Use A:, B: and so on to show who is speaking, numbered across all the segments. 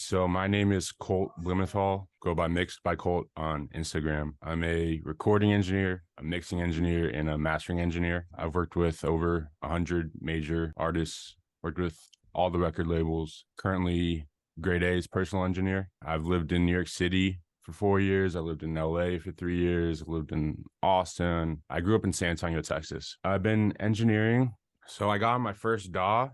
A: So my name is Colt Blumenthal, go by MixedByColt on Instagram. I'm a recording engineer, a mixing engineer, and a mastering engineer. I've worked with over 100 major artists, worked with all the record labels. Currently, grade A is personal engineer. I've lived in New York City for 4 years. I lived in LA for 3 years. I lived in Austin. I grew up in San Antonio, Texas. I've been engineering. So I got my first DAW,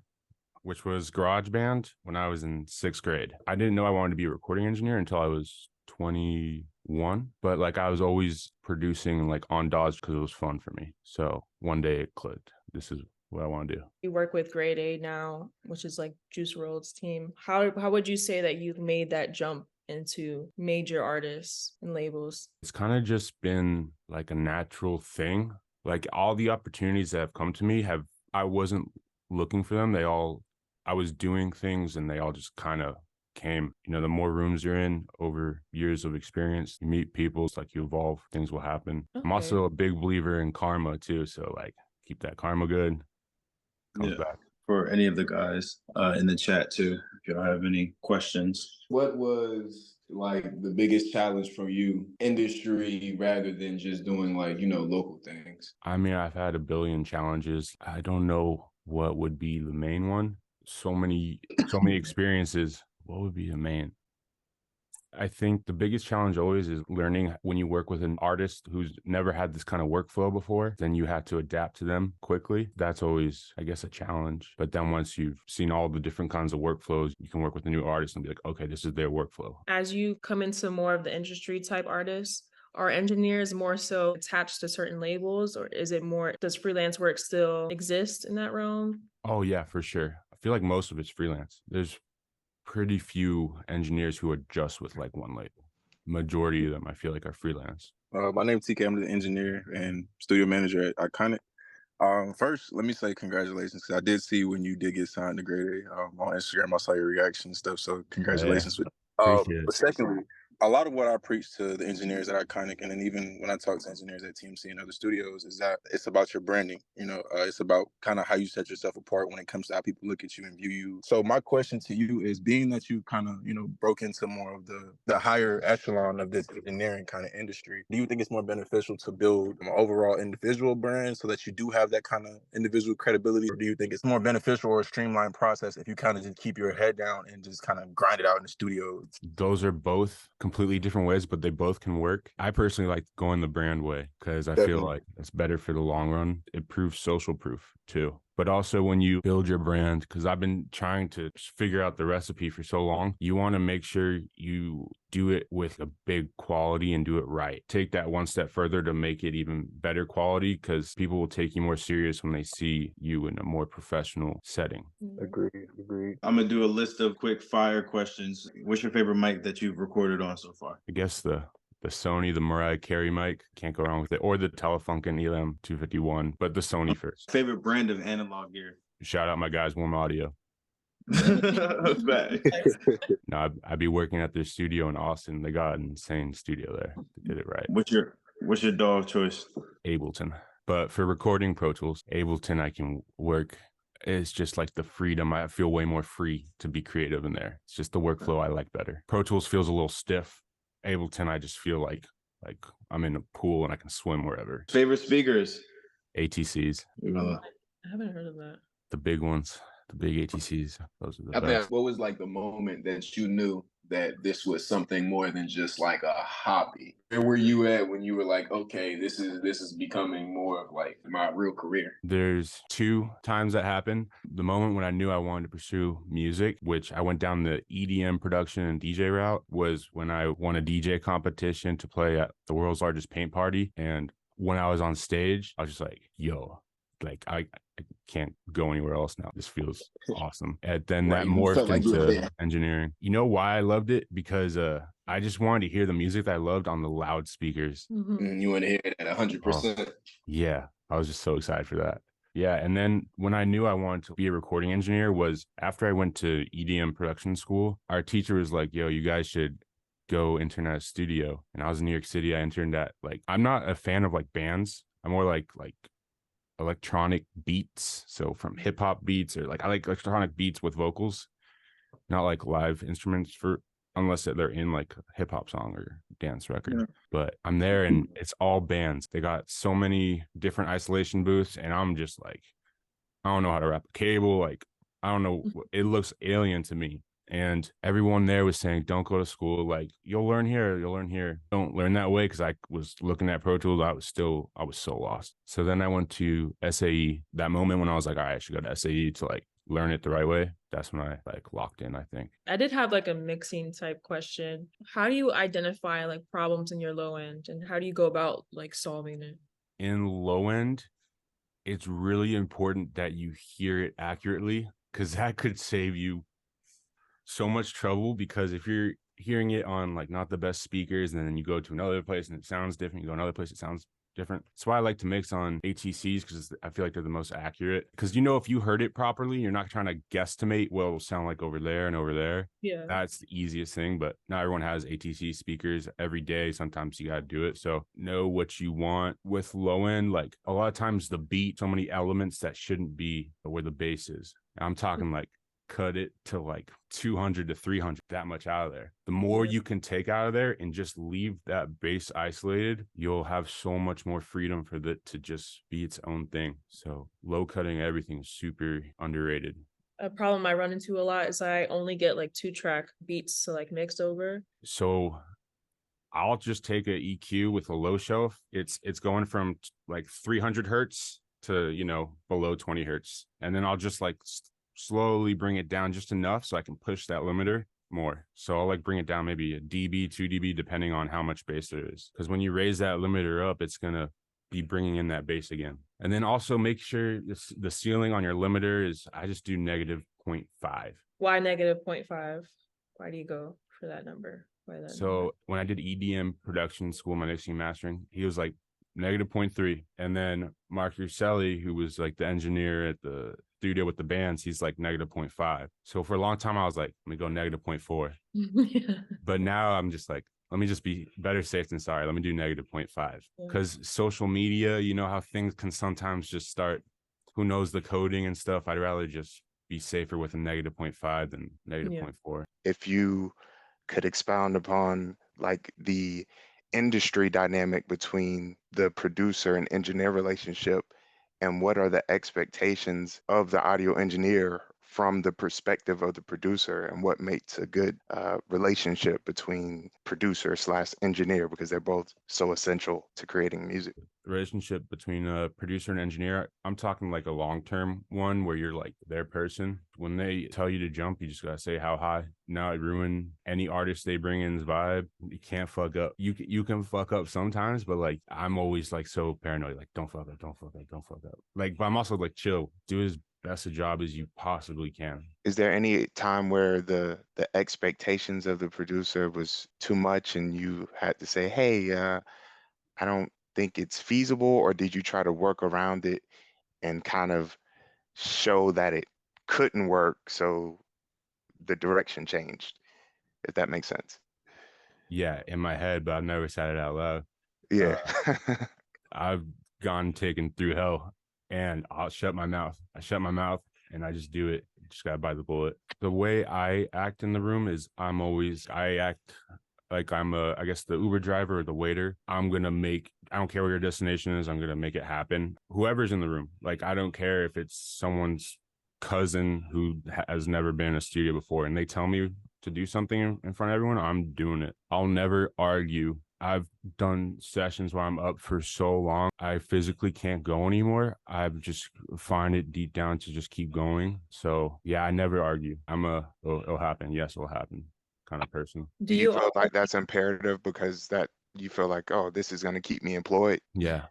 A: which was GarageBand, when I was in sixth grade. I didn't know I wanted to be a recording engineer until I was 21, but like I was always producing like on DAWs because it was fun for me. So one day it clicked. This is what I want to do.
B: You work with Grade A now, which is like Juice WRLD's team. How would you say that you've made that jump into major artists and labels?
A: It's kind of just been like a natural thing. Like all the opportunities that have come to me I wasn't looking for them. I was doing things and they all just kind of came. You know, the more rooms you're in over years of experience, you meet people, it's like you evolve, things will happen.
B: Okay.
A: I'm also a big believer in karma too. So like keep that karma good, comes back.
C: For any of the guys in the chat too, if y'all have any questions.
D: What was like the biggest challenge for you, industry rather than just doing like, local things?
A: I mean, I've had a billion challenges. I don't know what would be the main one. So many experiences. What would be the main? I think the biggest challenge always is learning when you work with an artist who's never had this kind of workflow before, then you have to adapt to them quickly. That's always, I guess, a challenge. But then once you've seen all the different kinds of workflows, you can work with a new artist and be like, okay, this is their workflow.
B: As you come into more of the industry type artists, are engineers more so attached to certain labels, or is it more, does freelance work still exist in that realm?
A: Oh, yeah, for sure. I feel like most of it's freelance. There's pretty few engineers who are just with like one label. Majority of them, I feel like, are freelance.
E: My name is TK. I'm the engineer and studio manager at Iconic. First, let me say congratulations, because I did see when you did get signed to Grade A on Instagram. I saw your reaction and stuff, so congratulations.
A: Appreciate it.
E: But secondly, a lot of what I preach to the engineers at Iconic, and then even when I talk to engineers at TMC and other studios, is that it's about your branding. It's about kind of how you set yourself apart when it comes to how people look at you and view you. So my question to you is, being that you kind of, broke into more of the higher echelon of this engineering kind of industry, do you think it's more beneficial to build an overall individual brand so that you do have that kind of individual credibility? Or do you think it's more beneficial or a streamlined process if you kind of just keep your head down and just kind of grind it out in the studio?
A: Those are both completely different ways, but they both can work. I personally like going the brand way because I feel like it's better for the long run. It proves social proof too. But also when you build your brand, because I've been trying to figure out the recipe for so long, you want to make sure you do it with a big quality and do it right. Take that one step further to make it even better quality, because people will take you more serious when they see you in a more professional setting.
E: Agreed.
C: I'm going to do a list of quick fire questions. What's your favorite mic that you've recorded on so far?
A: I guess the Sony, the Mariah Carey mic, can't go wrong with it, or the Telefunken ELM 251, but the Sony first.
C: Favorite brand of analog gear?
A: Shout out my guys, Warm Audio. No, I'd be working at their studio in Austin. They got an insane studio there. They did it right.
C: What's your DAW of choice?
A: Ableton. But for recording Pro Tools, Ableton, I can work. It's just like the freedom. I feel way more free to be creative in there. It's just the workflow I like better. Pro Tools feels a little stiff. Ableton, I just feel like I'm in a pool and I can swim wherever.
C: Favorite speakers?
A: ATCs.
B: I haven't heard of that.
A: The big ones, the big ATCs. Those are the best.
D: Think, what was like the moment that you knew that this was something more than just like a hobby? Where were you at when you were like, okay, this is becoming more of like my real career?
A: There's two times that happened. The moment when I knew I wanted to pursue music, which I went down the EDM production and DJ route, was when I won a DJ competition to play at the world's largest paint party. And when I was on stage, I was just like, yo, like I can't go anywhere else now. This feels awesome. And then that morphed into engineering. You know why I loved it? Because I just wanted to hear the music that I loved on the loudspeakers.
D: And you want to hear it at 100%.
A: Yeah, I was just so excited for that. Yeah, and then when I knew I wanted to be a recording engineer was after I went to EDM production school. Our teacher was like, yo, you guys should go intern at a studio. And I was in New York City. I interned at, like, I'm not a fan of like bands. I'm more like electronic beats. So from hip hop beats, or like I like electronic beats with vocals. not like live instruments for unless they're in like a hip hop song or dance record.
C: Yeah.
A: But I'm there and it's all bands. They got so many different isolation booths, and I'm just like, I don't know how to wrap a cable. Like, I don't know. It looks alien to me. And everyone there was saying, don't go to school. Like, you'll learn here. You'll learn here. Don't learn that way. Cause I was looking at Pro Tools. I was so lost. So then I went to SAE. That moment when I was like, all right, I should go to SAE to like learn it the right way. That's when I like locked in, I think.
B: I did have like a mixing type question. How do you identify like problems in your low end, and how do you go about like solving it?
A: In low end, it's really important that you hear it accurately, because that could save you so much trouble. Because if you're hearing it on like not the best speakers, and then you go to another place and it sounds different, you go another place, it sounds different. That's why I like to mix on ATCs, because I feel like they're the most accurate. Because if you heard it properly, you're not trying to guesstimate what it'll sound like over there and over there.
B: Yeah.
A: That's the easiest thing. But not everyone has ATC speakers every day. Sometimes you got to do it. So know what you want. With low end, like a lot of times the beat, so many elements that shouldn't be where the bass is. I'm talking like cut it to like 200 to 300, that much out of there. The more you can take out of there and just leave that bass isolated, you'll have so much more freedom for that to just be its own thing. So low cutting everything is super underrated.
B: A problem I run into a lot is I only get like 2-track beats to like mix over.
A: So I'll just take a EQ with a low shelf. It's going from like 300 hertz to below 20 hertz, and then I'll just like slowly bring it down just enough so I can push that limiter more. So I'll like bring it down maybe a dB, 2 dB, depending on how much bass there is. Because when you raise that limiter up, it's gonna be bringing in that bass again. And then also make sure the ceiling on your limiter is, I just do negative 0.5.
B: Why negative 0.5? Why do you go for that number? Why that
A: So
B: number?
A: when I did EDM production school, my mixing and mastering, he was like negative 0.3. And then Mark Urselli, who was like the engineer at the studio with the bands, he's like negative 0.5. So for a long time, I was like, let me go negative 0.4.
B: Yeah.
A: But now I'm just like, let me just be better safe than sorry. Let me do negative 0.5. Because social media, how things can sometimes just start, who knows the coding and stuff. I'd rather just be safer with a negative 0.5 than negative 0.4.
F: If you could expound upon like the industry dynamic between the producer and engineer relationship, and what are the expectations of the audio engineer from the perspective of the producer, and what makes a good relationship between producer / engineer, because they're both so essential to creating music.
A: Relationship between a producer and engineer, I'm talking like a long-term one where you're like their person. When they tell you to jump, you just gotta say how high. Now it ruin any artist they bring in's vibe. You can't fuck up. You can fuck up sometimes, but like I'm always like so paranoid, like don't fuck up, don't fuck up, don't fuck up. Like, but I'm also like chill, do as best a job as you possibly can.
F: Is there any time where the expectations of the producer was too much and you had to say, hey, I don't think it's feasible, or did you try to work around it and kind of show that it couldn't work so the direction changed, if that makes sense?
A: Yeah, in my head, but I've never said it out loud.
F: Yeah.
A: I've gone taken through hell, and I'll shut my mouth. I shut my mouth and I just do it. Just gotta bite the bullet. The way I act in the room is I act like I'm I guess the Uber driver or the waiter. I don't care where your destination is. I'm going to make it happen. Whoever's in the room, like, I don't care if it's someone's cousin who has never been in a studio before and they tell me to do something in front of everyone, I'm doing it. I'll never argue. I've done sessions where I'm up for so long, I physically can't go anymore. I just find it deep down to just keep going. So yeah, I never argue. It'll happen. Yes, it'll happen kind of person.
F: Do you feel like that's imperative because that you feel like, oh, this is going to keep me employed?
A: Yeah.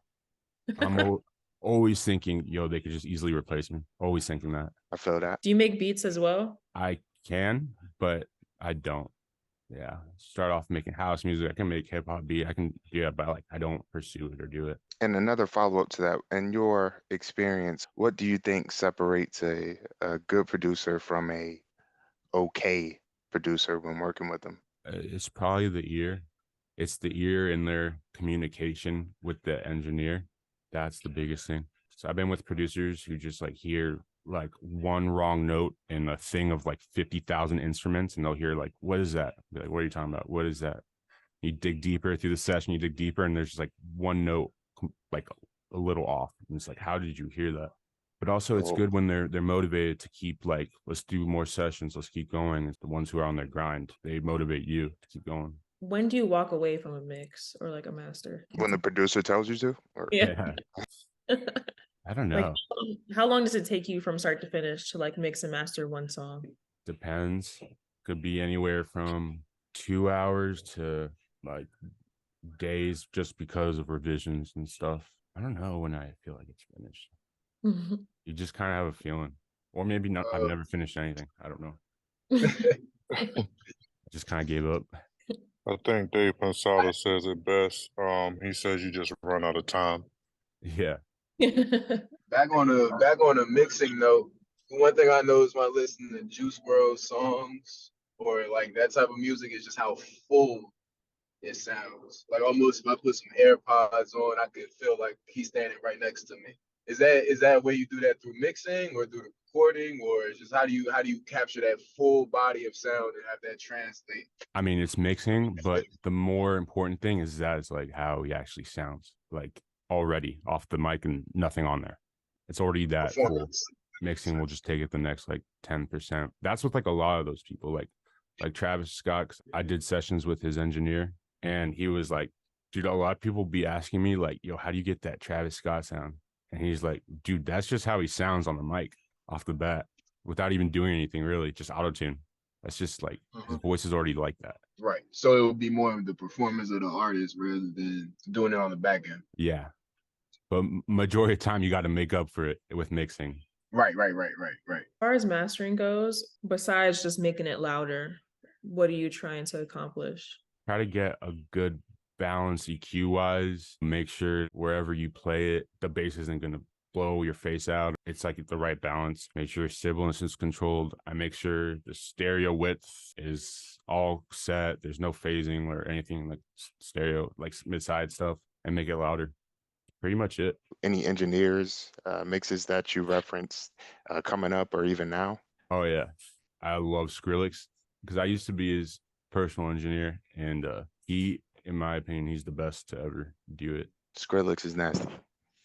A: I'm always thinking, they could just easily replace me. Always thinking that.
F: I feel that.
B: Do you make beats as well?
A: I can, but I don't. Yeah. Start off making house music. I can make hip hop beat. I can do that, but I don't pursue it or do it.
F: And another follow-up to that, in your experience, what do you think separates a good producer from a okay producer when working with them?
A: It's probably the ear. It's the ear and their communication with the engineer. That's the biggest thing. So I've been with producers who just like hear like one wrong note in a thing of like 50,000 instruments, and they'll hear like, what is that? Be like, what are you talking about? What is that? You dig deeper through the session, you dig deeper, and there's just like one note like a little off. And it's like, how did you hear that? But also it's
F: Oh,
A: good when they're motivated to keep like, let's do more sessions, let's keep going. It's the ones who are on their grind. They motivate you to keep going.
B: When do you walk away from a mix or like a master?
F: when the producer tells you to, or
B: Yeah.
A: I don't
B: Like,
A: know.
B: how long does it take you from start to finish to like mix and master one song?
A: Depends. Could be anywhere from 2 hours to like days, just because of revisions and stuff. I don't know when I feel like it's finished. You just kind of have a feeling, or maybe not. I've never finished anything. I don't know. I just kind of gave up.
G: I think Dave Pensada says it best. He says you just run out of time.
A: Yeah.
D: Back on a mixing note, one thing I know is when I listen to Juice Bros songs or like that type of music is just how full it sounds. Like almost if I put some AirPods on, I could feel like he's standing right next to me. Is that where you do that through mixing or through the recording, or is just how do you capture that full body of sound and have that translate?
A: I mean, it's mixing, but the more important thing is that it's like how he actually sounds, like already off the mic and nothing on there. It's already that full.
D: Performance.
A: Mixing will just take it the next like 10%. That's with like a lot of those people, like Travis Scott. 'Cause I did sessions with his engineer, and he was like, dude, a lot of people be asking me like, yo, how do you get that Travis Scott sound? And he's like, dude, that's just how he sounds on the mic off the bat without even doing anything really, just auto tune. That's just like his voice is already like that.
D: Right. So it would be more of the performance of the artist rather than doing it on the back end.
A: Yeah. But majority of the time you got to make up for it with mixing.
D: Right.
B: As far as mastering goes, besides just making it louder, what are you trying to accomplish?
A: Try to get a good balance EQ wise. Make sure wherever you play it, the bass isn't going to blow your face out. It's like the right balance. Make sure sibilance is controlled. I make sure the stereo width is all set. There's no phasing or anything like stereo, like mid-side stuff, and make it louder. Pretty much it.
F: any engineers, mixes that you referenced coming up or even now?
A: Oh yeah, I love Skrillex because I used to be his personal engineer, and he, in my opinion, he's the best to ever do it.
F: Skrillex is nasty.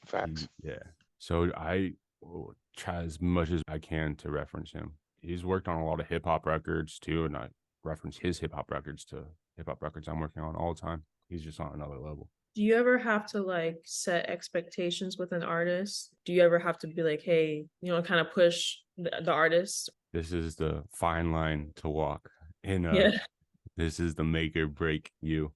F: Facts.
A: Yeah. So I will try as much as I can to reference him. He's worked on a lot of hip hop records too, and I reference his hip hop records to hip hop records I'm working on all the time. He's just on another level.
B: Do you ever have to like set expectations with an artist? Do you ever have to be like, hey, kind of push the artist?
A: This is the fine line to walk. And
B: Yeah.
A: this is the make or break you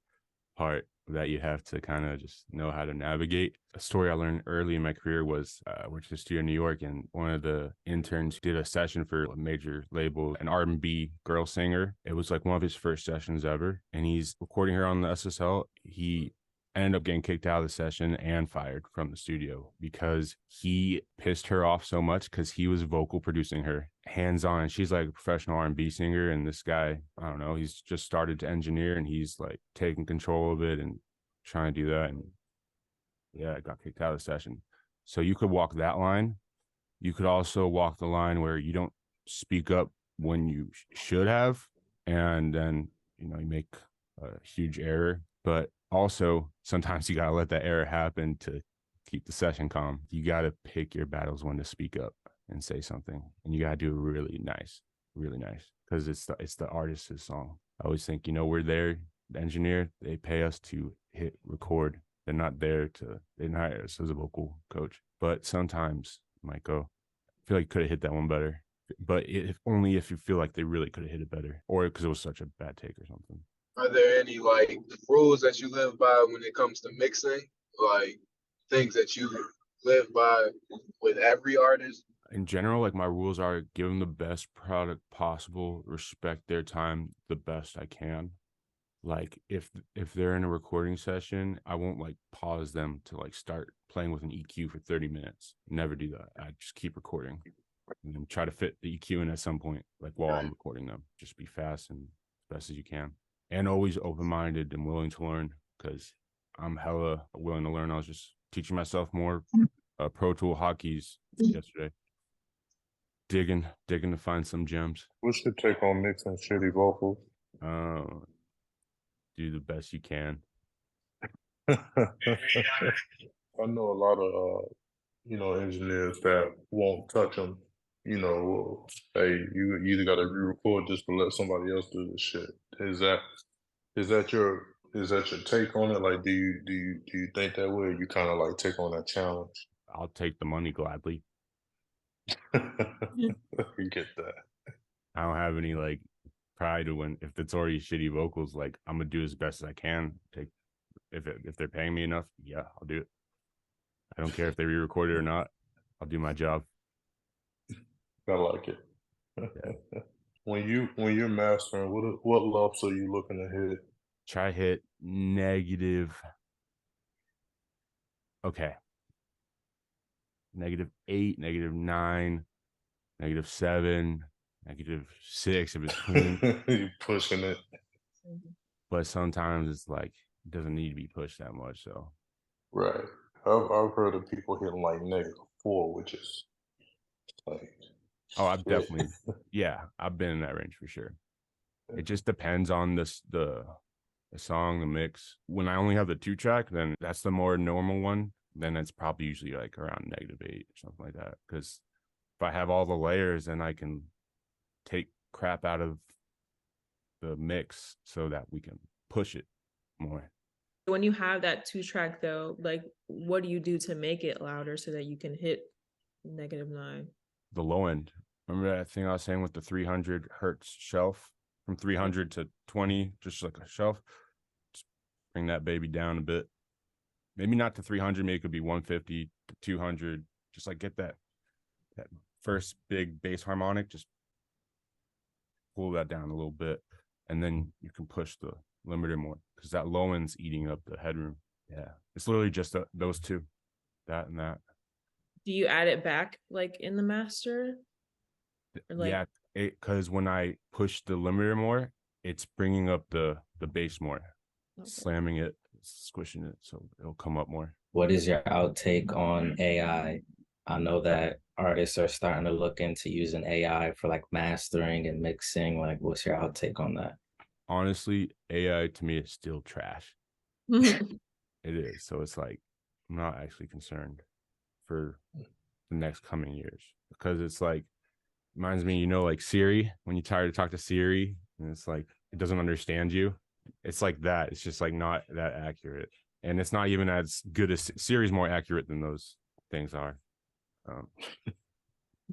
A: part that you have to kind of just know how to navigate. A story I learned early in my career was I worked at a studio in New York, and one of the interns did a session for a major label, an R&B girl singer. It was like one of his first sessions ever, and he's recording her on the SSL. He ended up getting kicked out of the session and fired from the studio because he pissed her off so much because he was vocal producing her hands-on. She's like a professional R&B singer, and this guy, I don't know, he's just started to engineer, and he's like taking control of it and trying to do that, and yeah, I got kicked out of the session. So you could walk that line. You could also walk the line where you don't speak up when you should have, and then you make a huge error. But also, sometimes you got to let that error happen to keep the session calm. You got to pick your battles when to speak up and say something. And you got to do it really nice, because it's the artist's song. I always think, we're there, the engineer, they pay us to hit record. They're not there they didn't hire us as a vocal coach. But sometimes you might go, I feel like you could have hit that one better. But only if you feel like they really could have hit it better, or because it was such a bad take or something.
D: Are there any like rules that you live by when it comes to mixing? Like things that you live by with every artist?
A: In general, like my rules are give them the best product possible, respect their time the best I can. Like if they're in a recording session, I won't like pause them to like start playing with an EQ for 30 minutes. Never do that. I just keep recording and then try to fit the EQ in at some point, like while I'm recording them. Just be fast and as best as you can. And always open-minded and willing to learn, because I'm hella willing to learn. I was just teaching myself more Pro Tool hotkeys yesterday. digging to find some gems.
G: What's your take on mixing shitty vocals?
A: Do the best you can.
G: I know a lot of engineers that won't touch them. Hey, you either got to re-record this or let somebody else do this shit. Is that your take on it? Like, do you think that way? Or you kind of like take on that challenge?
A: I'll take the money gladly.
G: You get that.
A: I don't have any like pride to when if it's already shitty vocals. Like I'm gonna do as best as I can. If they're paying me enough, yeah, I'll do it. I don't care if they re-record it or not. I'll do my job.
G: I like it.
A: Yeah.
G: When you're mastering, what levels are you looking to hit?
A: Try hit -8, -9, -7, -6 in between.
G: You're pushing it.
A: But sometimes it's like it doesn't need to be pushed that much. So
G: Right. I've heard of people hitting like -4, which is like
A: I've
G: shit.
A: definitely I've been in that range for sure. It just depends on the song, the mix. When I only have the 2-track, then that's the more normal one. Then it's probably usually like around -8 or something like that. Because if I have all the layers, then I can take crap out of the mix so that we can push it more.
B: When you have that 2-track though, like what do you do to make it louder so that you can hit -9?
A: The low end. Remember that thing I was saying with the 300 hertz shelf from 300 to 20, just like a shelf. Just bring that baby down a bit. Maybe not to 300. Maybe it could be 150 to 200. Just like get that first big bass harmonic. Just pull that down a little bit, and then you can push the limiter more because that low end's eating up the headroom. Yeah, it's literally just those two, that and that.
B: Do you add it back like in the master? Or, like,
A: yeah, because when I push the limiter more, it's bringing up the bass more, slamming it, squishing it, so it'll come up more.
H: What is your outtake on AI? I know that artists are starting to look into using AI for like mastering and mixing. Like, what's your outtake on that?
A: Honestly, AI to me is still trash. It is. So it's like, I'm not actually concerned for the next coming years because it's like, reminds me, like Siri, when you try to talk to Siri and it's like, it doesn't understand you. It's like that. It's just like not that accurate. And it's not even as good as Siri's more accurate than those things are.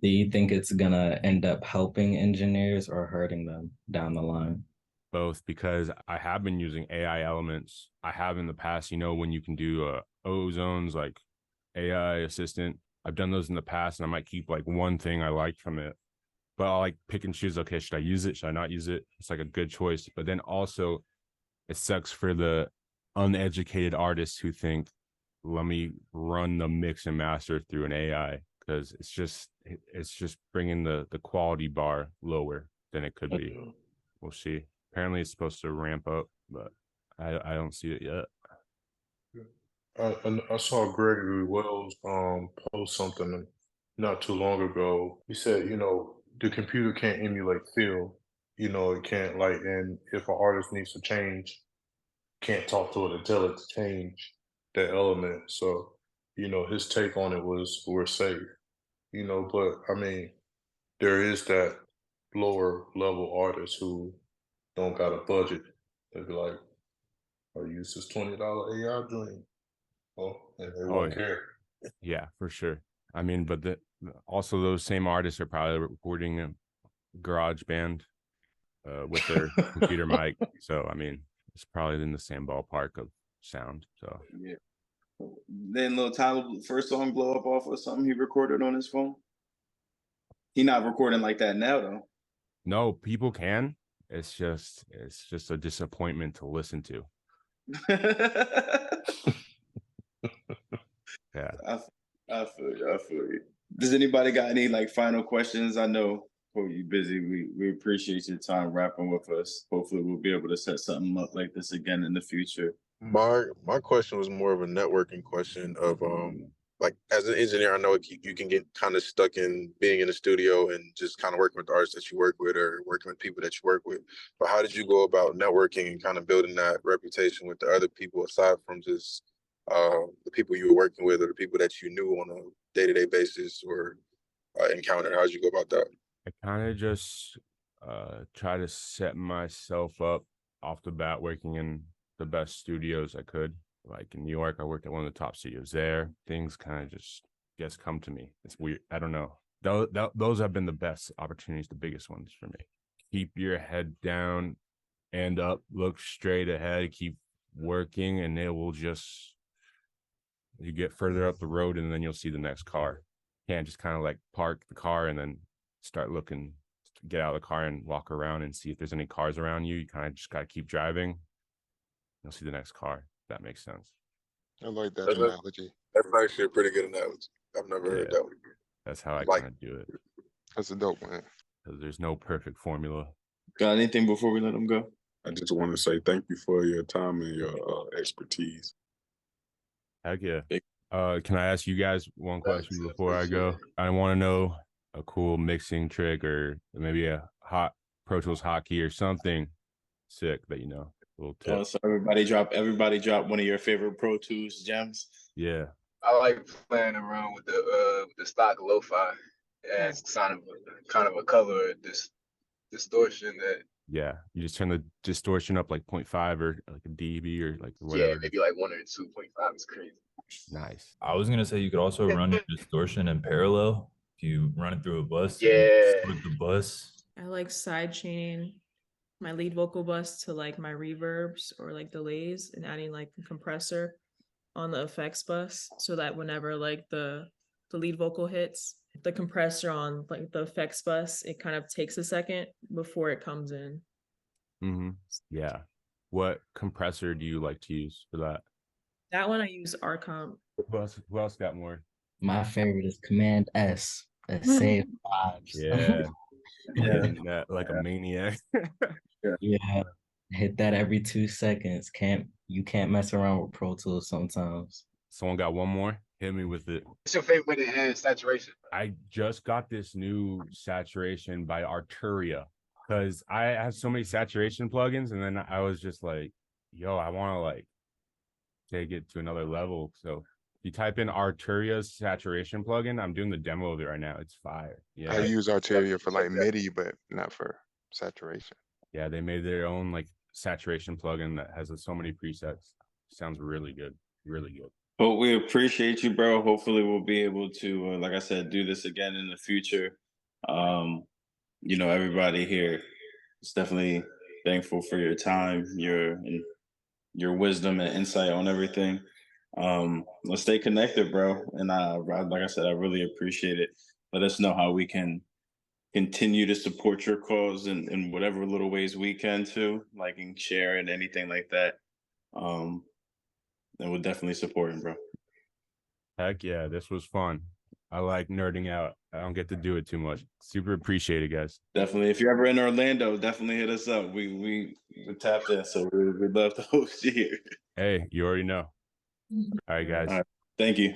H: Do you think it's gonna end up helping engineers or hurting them down the line?
A: Both, because I have been using AI elements. I have in the past, when you can do ozones like AI assistant. I've done those in the past, and I might keep like one thing I liked from it, but I'll like pick and choose. Okay, should I use it? Should I not use it? It's like a good choice. But then also, it sucks for the uneducated artists who think, let me run the mix and master through an AI, because it's just bringing the quality bar lower than it could be. We'll see. Apparently it's supposed to ramp up, but I don't see it yet.
G: I saw Gregory Wells post something not too long ago. He said, the computer can't emulate feel. It can't and if an artist needs to change, can't talk to it and tell it to change that element. So, his take on it was we're safe. But I mean, there is that lower level artist who don't got a budget. They'd be like, I use this $20 AI joint. And they won't care.
A: Yeah, for sure. I mean, but also those same artists are probably recording a garage band with their computer mic. So, I mean, it's probably in the same ballpark of sound. So,
C: yeah. Then Lil Tyler first song blow up off of something he recorded on his phone? He not recording like that now, though.
A: No, people can. It's just a disappointment to listen to. Yeah.
C: I feel you. Does anybody got any like final questions? I know you busy. We appreciate your time rapping with us. Hopefully we'll be able to set something up like this again in the future.
E: My question was more of a networking question of like as an engineer, I know you can get kind of stuck in being in the studio and just kind of working with the artists that you work with or working with people that you work with. But how did you go about networking and kind of building that reputation with the other people aside from just the people you were working with or the people that you knew on a day-to-day basis or encounter? How did you go about that?
A: I kind of just try to set myself up off the bat working in the best studios I could. Like in New York, I worked at one of the top studios there. Things kind of just come to me. It's weird. I don't know. Those have been the best opportunities, the biggest ones for me. Keep your head down and up, look straight ahead, keep working, and it will just, you get further up the road and then you'll see the next car. You can't just kind of like park the car and then start looking, get out of the car and walk around and see if there's any cars around you. You kind of just got to keep driving. You'll see the next car. That makes sense.
F: I like that
E: That's
F: analogy.
E: That's actually a pretty good analogy. I've never heard that one.
A: That's how I
E: Like-
A: kind of do it.
F: That's a dope one.
A: Because there's no perfect formula.
C: Got anything before we let them go?
I: I just want to say thank you for your time and your expertise.
A: Heck yeah. Can I ask you guys one question before I go? I want to know a cool mixing trick or maybe a hot Pro Tools hotkey or something sick that you know. A little tip.
C: So everybody drop one of your favorite Pro Tools gems.
A: Yeah.
D: I like playing around with the stock lo-fi. It adds kind of a color distortion that
A: Yeah. You just turn the distortion up like 0.5 or like a dB or like whatever.
D: yeah, maybe like 1 or 2.5 is crazy.
A: Nice.
J: I was gonna say you could also run your distortion in parallel. If you run it through a bus,
D: Yeah.
J: with the bus.
B: I like side chaining my lead vocal bus to like my reverbs or like delays and adding like a compressor on the effects bus so that whenever like the lead vocal hits, the compressor on like the effects bus, it kind of takes a second before it comes in.
A: Mm-hmm. Yeah. What compressor do you like to use for that?
B: That one I use Arcomp.
A: Who else got more?
H: My favorite is Command S. That saves lives.
A: Yeah.
C: Yeah.
A: Hitting that like a maniac.
H: Yeah. Hit that every 2 seconds. You can't mess around with Pro Tools sometimes.
A: Someone got one more? Hit me with it.
D: What's your favorite way to enhance saturation?
A: I just got this new saturation by Arturia because I have so many saturation plugins, and then I was just like, yo, I want to like take it to another level. So if you type in Arturia's saturation plugin, I'm doing the demo of it right now. It's fire. Yeah.
F: I use Arteria for like MIDI, but not for saturation.
A: Yeah, they made their own like saturation plugin that has so many presets. Sounds really good. Really good.
C: But we appreciate you, bro. Hopefully we'll be able to, like I said, do this again in the future. You know, everybody here is definitely thankful for your time, your wisdom and insight on everything. Let's stay connected, bro. And like I said, I really appreciate it. Let us know how we can continue to support your cause in whatever little ways we can too, like and share and anything like that. And we'll definitely support him, bro.
A: Heck yeah, this was fun. I like nerding out. I don't get to do it too much. Super appreciate it, guys.
C: Definitely. If you're ever in Orlando, definitely hit us up. We're tapped in, so we'd love to host you here.
A: Hey, you already know. All right, guys.
C: All right. Thank you.